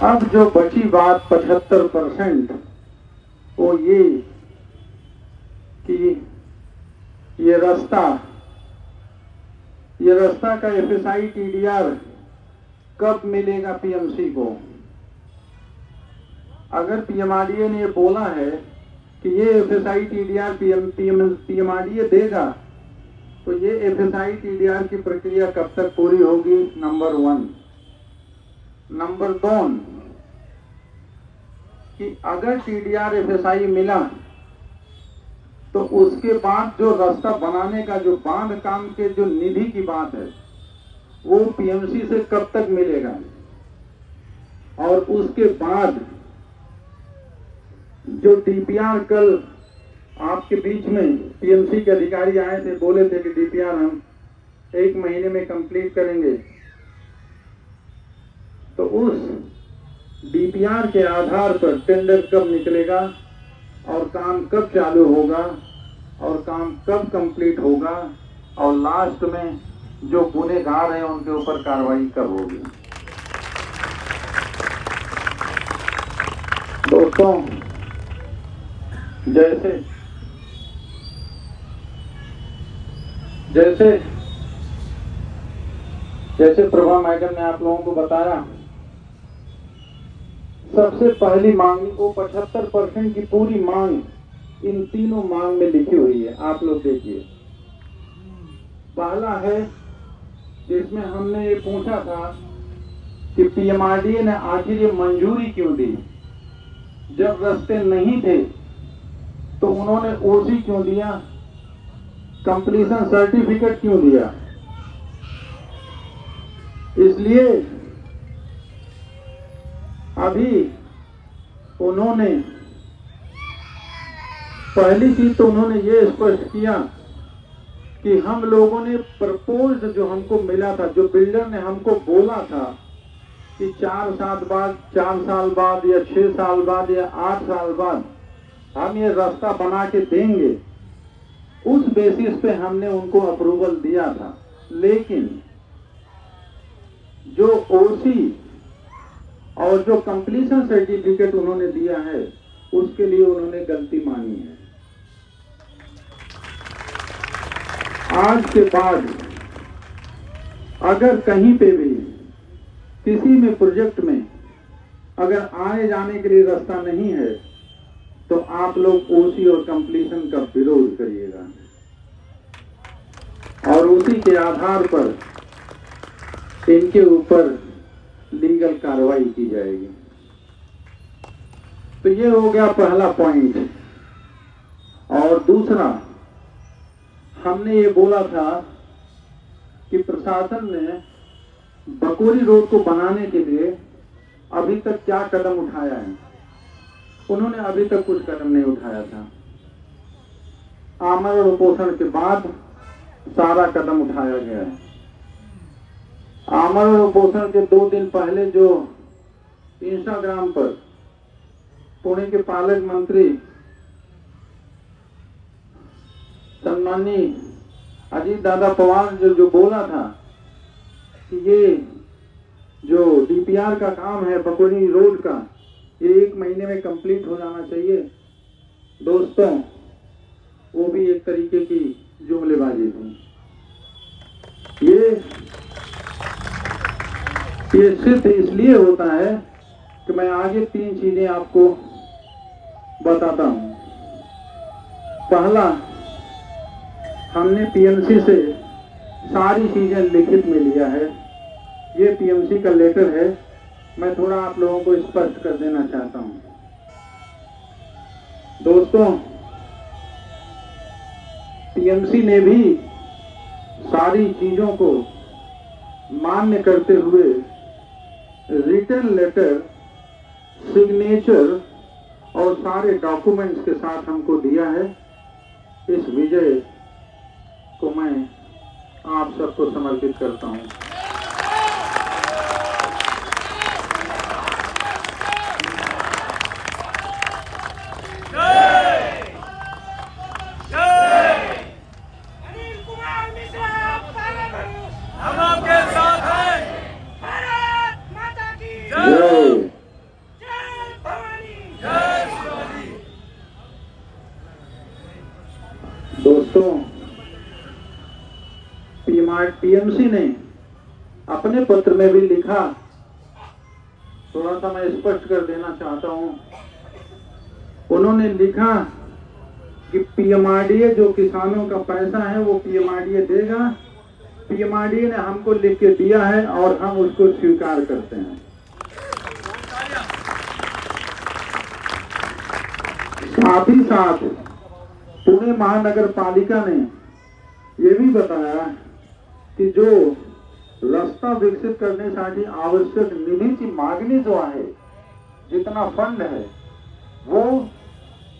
अब जो बची बात 75% वो ये कि ये रास्ता का एफएसआई टीडीआर कब मिलेगा पीएमसी को। अगर पीएमआरडीए ने ये बोला है कि ये एफएसआई टीडीआर पीएमआरडीए देगा, तो ये एफएसआई टीडीआर की प्रक्रिया कब तक पूरी होगी, नंबर 1। नंबर 2 कि अगर टीडीआर एफएसआई मिला तो उसके बाद जो रास्ता बनाने का जो बांध काम के जो निधि की बात है वो पीएमसी से कब तक मिलेगा, और उसके बाद जो डीपीआर कल आपके बीच में पीएमसी के अधिकारी आए थे, बोले थे कि डीपीआर हम 1 महीने में कंप्लीट करेंगे, तो उस डीपीआर के आधार पर टेंडर कब निकलेगा और काम कब चालू होगा और काम कब कंप्लीट होगा, और लास्ट में जो गुनहगार हैं उनके ऊपर कार्रवाई कब होगी। दोस्तों, जैसे प्रभा मैडम ने आप लोगों को बताया, सबसे पहली मांग वो 75% की पूरी मांग इन तीनों मांग में लिखी हुई है। आप लोग देखिए, पहला है जिसमें हमने ये पूछा था कि पीएमआरडीए ने आखिर ये मंजूरी क्यों दी। जब रास्ते नहीं थे तो उन्होंने ओसी क्यों दिया, कंप्लीशन सर्टिफिकेट क्यों दिया। इसलिए अभी उन्होंने पहली चीज तो उन्होंने ये स्पष्ट किया कि हम लोगों ने प्रपोज्ड जो हमको मिला था, जो बिल्डर ने हमको बोला था कि 4 साल बाद या 6 साल बाद या 8 साल बाद हम ये रास्ता बना के देंगे, उस बेसिस पे हमने उनको अप्रूवल दिया था। लेकिन जो ओसी और जो कंप्लीशन सर्टिफिकेट उन्होंने दिया है उसके लिए उन्होंने गलती मानी है। आज के बाद अगर कहीं पे भी किसी में प्रोजेक्ट में अगर आने जाने के लिए रास्ता नहीं है तो आप लोग ओसी और कंप्लीशन का विरोध करिएगा और उसी के आधार पर इनके ऊपर लीगल कार्रवाई की जाएगी। तो ये हो गया पहला पॉइंट। और दूसरा, हमने ये बोला था कि प्रशासन ने बकोरी रोड को बनाने के लिए अभी तक क्या कदम उठाया है। उन्होंने अभी तक कुछ कदम नहीं उठाया था। आमरण उपोषण के बाद सारा कदम उठाया गया है। आमरण उपोषण के 2 दिन पहले जो इंस्टाग्राम पर पुणे के पालक मंत्री सम्माननीय अजीत दादा पवार जो बोला था कि ये जो डीपीआर का काम है बकोरी रोड का, ये 1 महीने में कंप्लीट हो जाना चाहिए। दोस्तों, वो भी एक तरीके की जुमलेबाजी थी। ये सिर्फ इसलिए होता है कि मैं आगे 3 चीजें आपको बताता हूं। पहला, हमने पीएमसी से सारी चीजें लिखित में लिया है। ये पीएमसी का लेटर है। मैं थोड़ा आप लोगों को स्पष्ट कर देना चाहता हूं। दोस्तों, पीएमसी ने भी सारी चीजों को मान्य करते हुए रिटन लेटर, सिग्नेचर और सारे डॉक्यूमेंट्स के साथ हमको दिया है। इस विजय को मैं आप सबको समर्पित करता हूं। टीएमसी ने अपने पत्र में भी लिखा, थोड़ा सा मैं स्पष्ट कर देना चाहता हूं। उन्होंने लिखा कि पीएमआरडीए जो किसानों का पैसा है वो पीएमआरडीए देगा। पीएमआरडीए ने हमको लिख के दिया है और हम उसको स्वीकार करते हैं। साथ ही साथ पुणे महानगर पालिका ने यह भी बताया की जो रस्ता विकसित करण्यासाठी आवश्यक निधीची मागणी जो आहे, जितना फंड है वो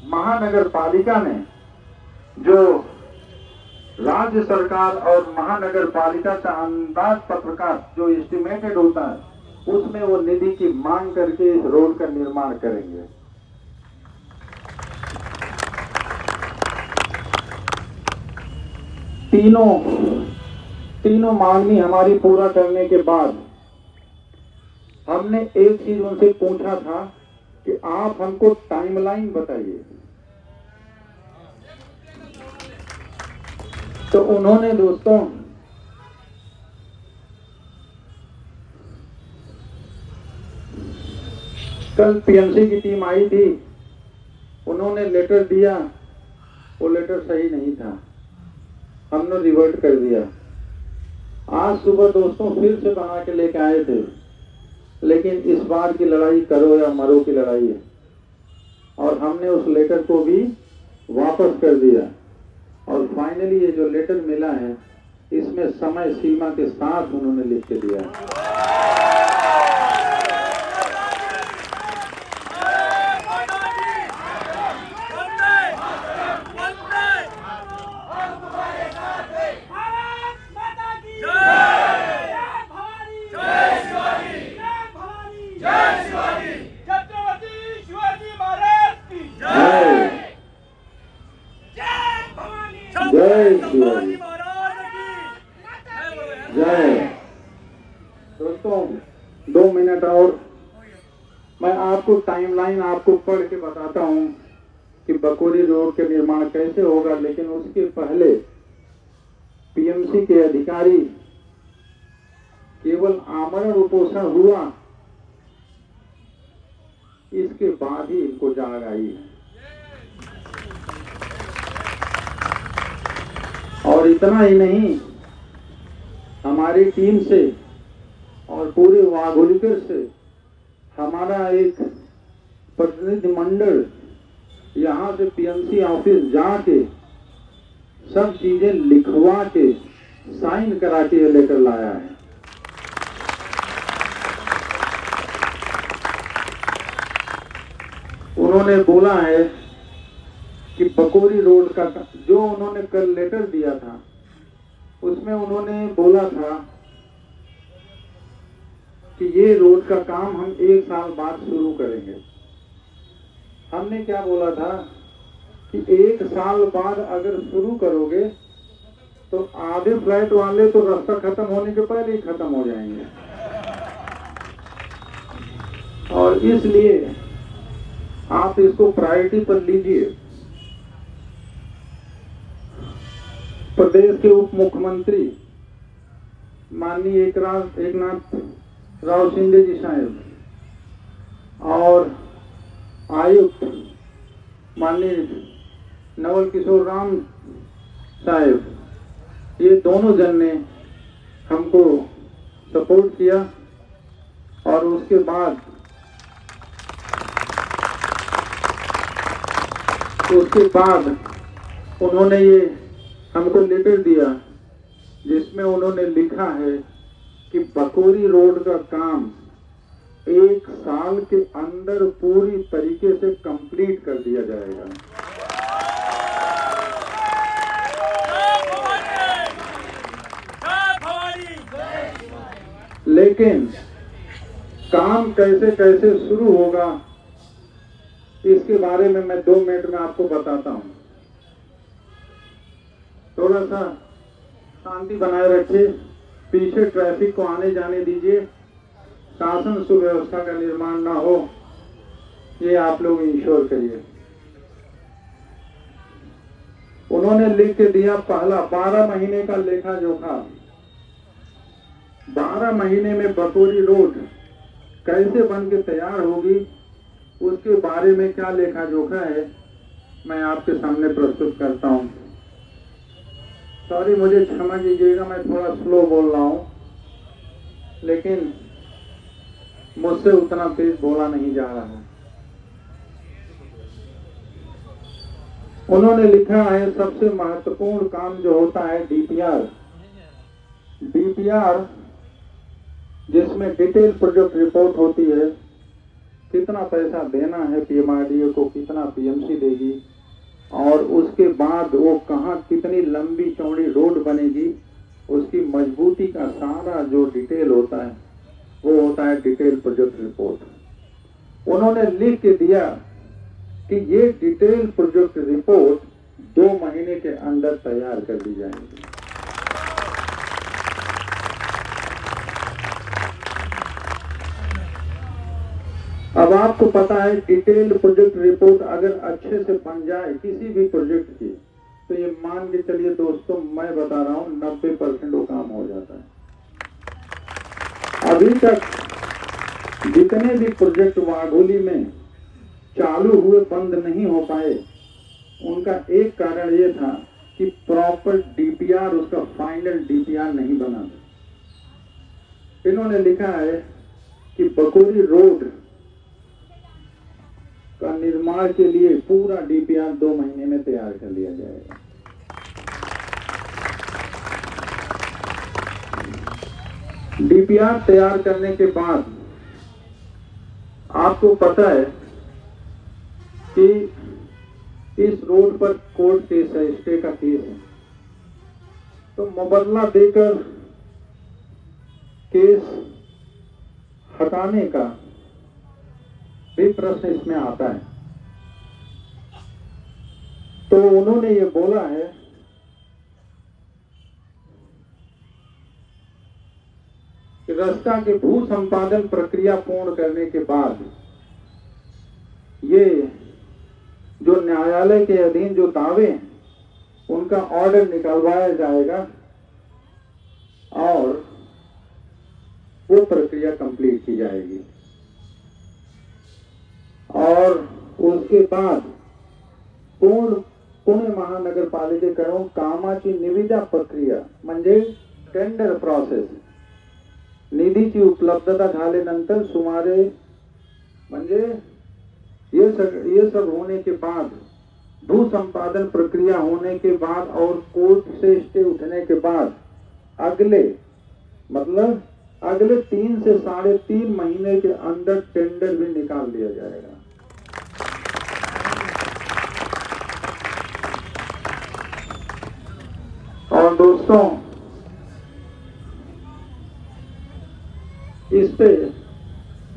महानगर पालिका ने जो राज्य सरकार और महानगर पालिका का अंदाज पत्रकार जो एस्टिमेटेड होता है उसमें वो निधि की मांग करके इस रोड का निर्माण करेंगे। तीनों मांगनी हमारी पूरा करने के बाद हमने एक चीज उनसे पूछा था कि आप हमको टाइमलाइन बताइए। तो उन्होंने दोस्तों कल पीएमसी की टीम आई थी, उन्होंने लेटर दिया, वो लेटर सही नहीं था, हमने रिवर्ट कर दिया। आज सुबह दोस्तों फिर से बना के लेके आए थे, लेकिन इस बार की लड़ाई करो या मरो की लड़ाई है और हमने उस लेटर को भी वापस कर दिया। और फाइनली ये जो लेटर मिला है इसमें समय सीमा के साथ उन्होंने लिख के दिया है। जय शिवाजी, जय। दोस्तों 2 मिनट और मैं आपको टाइमलाइन आपको पढ़ के बताता हूं कि बकोरी रोड के निर्माण कैसे होगा, लेकिन उसके पहले पीएमसी के अधिकारी केवल आमरण उपोषण हुआ, इसके बाद ही इनको जाग आई है। और इतना ही नहीं, हमारी टीम से और पूरे वाघोलीकर से हमारा एक प्रतिनिधि मंडल यहाँ से पीएमसी ऑफिस जाके सब चीजें लिखवा के साइन करा के लेकर लाया है। उन्होंने बोला है कि बकोरी रोड का जो उन्होंने कल लेटर दिया था उसमें उन्होंने बोला था कि ये रोड का काम हम 1 साल बाद शुरू करेंगे। हमने क्या बोला था कि 1 साल बाद अगर शुरू करोगे तो आधे फ्लैट वाले तो रास्ता खत्म होने के पहले ही खत्म हो जाएंगे, और इसलिए आप इसको प्रायोरिटी पर लीजिए। प्रदेश के उप मुख्यमंत्री माननीय एकनाथ राव शिंदे जी साहब और आयुक्त माननीय नवल किशोर राम साहब, ये दोनों जन ने हमको सपोर्ट किया। और उसके बाद उन्होंने ये हमको लेटर दिया जिसमें उन्होंने लिखा है कि बकोरी रोड का काम 1 साल के अंदर पूरी तरीके से कंप्लीट कर दिया जाएगा। लेकिन काम कैसे कैसे शुरू होगा इसके बारे में मैं 2 मिनट में आपको बताता हूं। थोड़ा सा शांति बनाए रखिए, पीछे ट्रैफिक को आने जाने दीजिए, शासन सुव्यवस्था का निर्माण ना हो, ये आप लोग इंश्योर करिए। उन्होंने लिख के दिया, पहला 12 महीने का लेखा जोखा 12 महीने में बकोरी रोड कैसे बन के तैयार होगी, उसके बारे में क्या लेखा जोखा है, मैं आपके सामने प्रस्तुत करता हूं। सॉरी, मुझे क्षमा कीजिएगा, मैं थोड़ा स्लो बोल रहा हूं, लेकिन मुझसे उतना तेज बोला नहीं जा रहा है। उन्होंने लिखा है सबसे महत्वपूर्ण काम जो होता है डीपीआर। डीपीआर जिसमें डिटेल प्रोजेक्ट रिपोर्ट होती है, कितना पैसा देना है पीएमआरडीए को, कितना पीएमसी देगी, और उसके बाद वो कहाँ कितनी लंबी चौड़ी रोड बनेगी, उसकी मजबूती का सारा जो डिटेल होता है वो होता है डिटेल प्रोजेक्ट रिपोर्ट। उन्होंने लिख के दिया कि ये डिटेल प्रोजेक्ट रिपोर्ट 2 महीने के अंदर तैयार कर दी जाएगी। अब आपको पता है डिटेल प्रोजेक्ट रिपोर्ट अगर अच्छे से बन जाए किसी भी प्रोजेक्ट की, तो ये मान के चलिए दोस्तों, मैं बता रहा हूं 90% वो काम हो जाता है। अभी तक जितने भी प्रोजेक्ट वाघोली में चालू हुए बंद नहीं हो पाए, उनका एक कारण ये था कि प्रॉपर डीपीआर, उसका फाइनल डीपीआर नहीं बना। इन्होंने लिखा है कि बकोरी रोड का निर्माण के लिए पूरा डीपीआर 2 महीने में तैयार कर लिया जाएगा। डीपीआर तैयार करने के बाद आपको पता है कि इस रोड पर कोर्ट केस है, स्टे का केस है, तो मुबदला देकर केस हटाने का भी प्रश्न इसमें आता है। तो उन्होंने ये बोला है कि रास्ता के भू संपादन प्रक्रिया पूर्ण करने के बाद ये जो न्यायालय के अधीन जो दावे हैं, उनका ऑर्डर निकलवाया जाएगा और वो प्रक्रिया कंप्लीट की जाएगी। और उसके बाद पुणे महानगर पालिकेकडून कामाची निविदा प्रक्रिया म्हणजे टेंडर प्रोसेस, निधीची उपलब्धता झाल्यानंतर सुमारे म्हणजे ये सब होने के बाद, भू संपादन प्रक्रिया होने के बाद और कोर्ट से स्टे उठने के बाद अगले 3 से 3.5 महीने के अंदर टेंडर भी निकाल दिया जाएगा। और दोस्तों, इस पे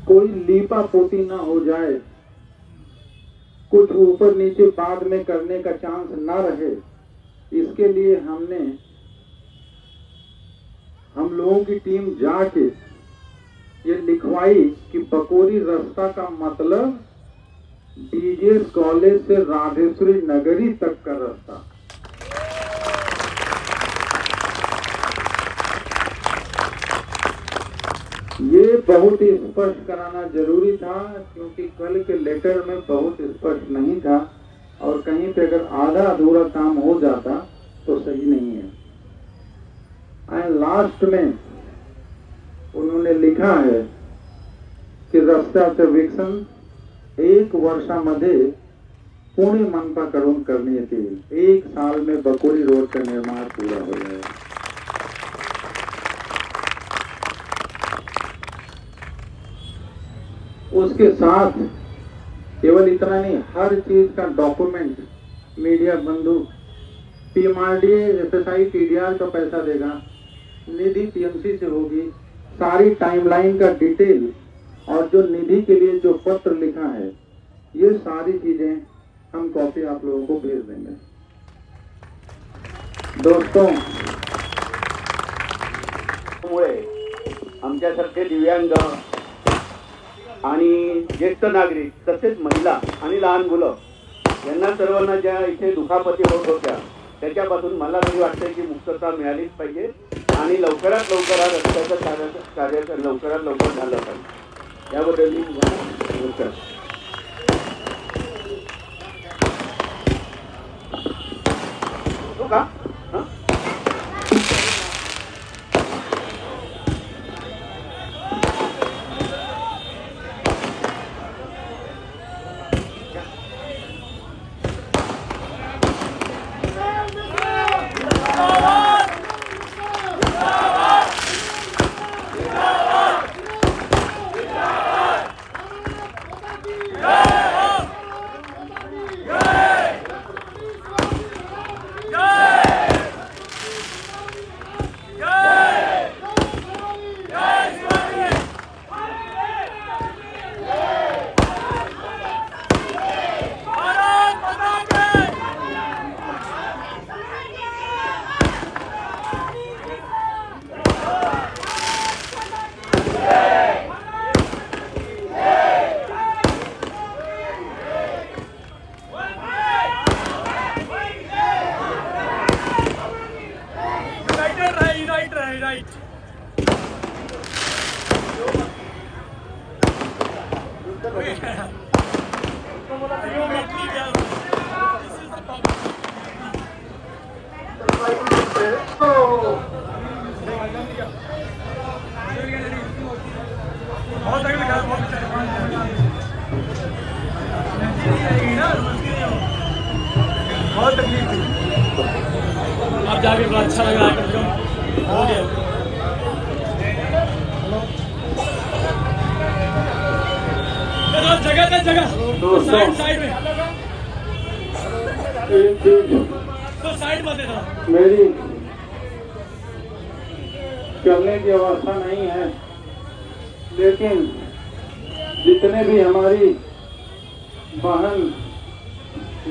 कोई लीपा पोती ना हो जाए, कुछ ऊपर नीचे बाद में करने का चांस ना रहे, इसके लिए हम लोगों की टीम जाके ये लिखवाई कि बकोरी रास्ता का मतलब डीजेस कॉलेज से राधेश्वरी नगरी तक का रास्ता। ये बहुत ही स्पष्ट कराना जरूरी था, क्योंकि कल के लेटर में बहुत स्पष्ट नहीं था, और कहीं पे अगर आधा अधूरा काम हो जाता तो सही नहीं है। एंड लास्ट में उन्होंने लिखा है की रस्त्याचं विकसन 1 वर्षामध्ये पुणे मनपाकडून करण्यात येईल। 1 साल में बकोरी रोड का निर्माण पूरा हो जाएगा। उसके साथ केवल इतना नहीं, हर चीज का डॉक्यूमेंट मीडिया बंधु, पीएमआरडीए, एसएसआई, टीडीआर का पैसा देगा, निधि पीएमसी से होगी, सारी टाइमलाइन का डिटेल और जो निधि के लिए जो पत्र लिखा है, ये सारी चीजें हम कॉपी आप लोगों को भेज देंगे। दोस्तों, आमच्यासारखे दिव्यांग आणि ज्येष्ठ नागरिक तसेच महिला आणि लहान मुलं यांना सर्वांना ज्या इथे दुखापती होत होत्या त्याच्यापासून मला तरी वाटतंय की मुक्तता मिळालीच पाहिजे आणि लवकरात लवकर हा रस्त्याचं कार्य लवकरात लवकर झालं पाहिजे याबद्दल मी नमस्कार. हो का? हं? Right. बहुत तकलीफ थी. अब जाके बड़ा अच्छा लग रहा है. कम से कम हो गया. जगह साइड में तो साइड में देना. मेरी चलने की अवस्था नहीं है, लेकिन जितने भी हमारी बहन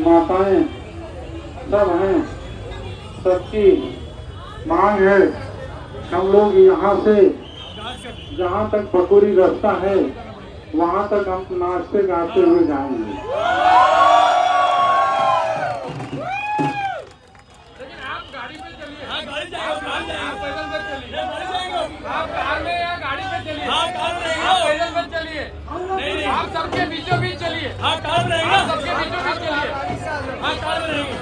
माताएं सब हैं, सबकी मांग है हम लोग यहाँ से जहाँ तक पकुरी रास्ता है वहाँ तक हम नाचते गाते हुए जाएंगे. आप गाड़ी पे चलिए. हाँ गाड़ी जाएंगे. आप पैदल मत चलिए. आप कार में या गाड़ी पे चलिए. हाँ कार में. आप पैदल मत चलिए. नहीं आप सबके बीचों बीच चलिए. हाँ कार में रहेगा. सबके बीचों बीच चलिए. हाँ कार में रहेंगे.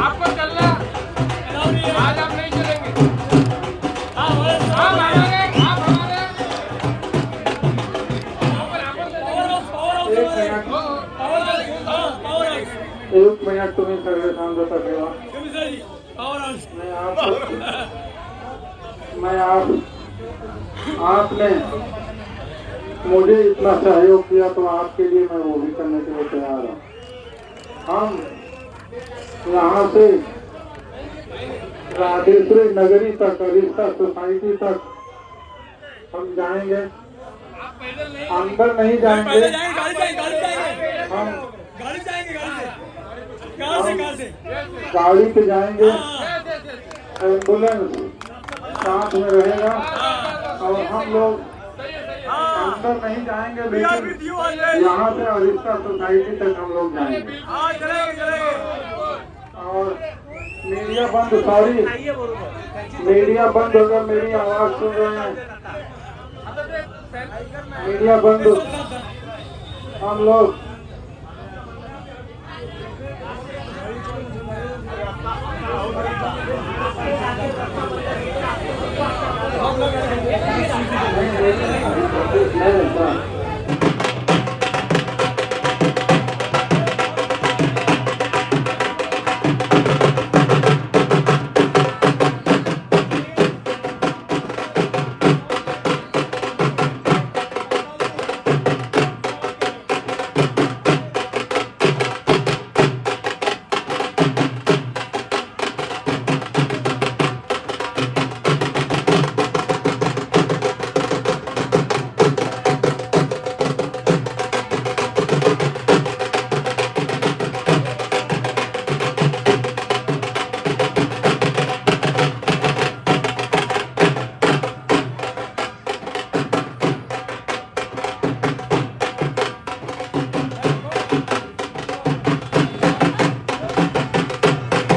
आपको चलना आज आप नहीं चलेंगे. हाँ हमारे एक मिनट तुम्हें सर्वे शांतता सेवा. आपने मुझे इतना सहयोग किया तो आपके लिए मैं वो भी करने के लिए तैयार हूँ. हम यहाँ से राधेश्वरी नगरी तक अरिस्ता सोसाइटी तक हम जाएंगे. अंदर नहीं जाएंगे. हम गाड़ी पे जाएंगे. एम्बुलेंस साथ में रहेगा और हम लोग अंदर नहीं जाएंगे, लेकिन यहाँ से अरिस्ता सोसाइटी तक हम लोग जाएंगे. और मीडिया बंद, सॉरी मीडिया बंद होगा. मेरी आवाज सुन रहे हैं? मीडिया बंद. हम लोग नहीं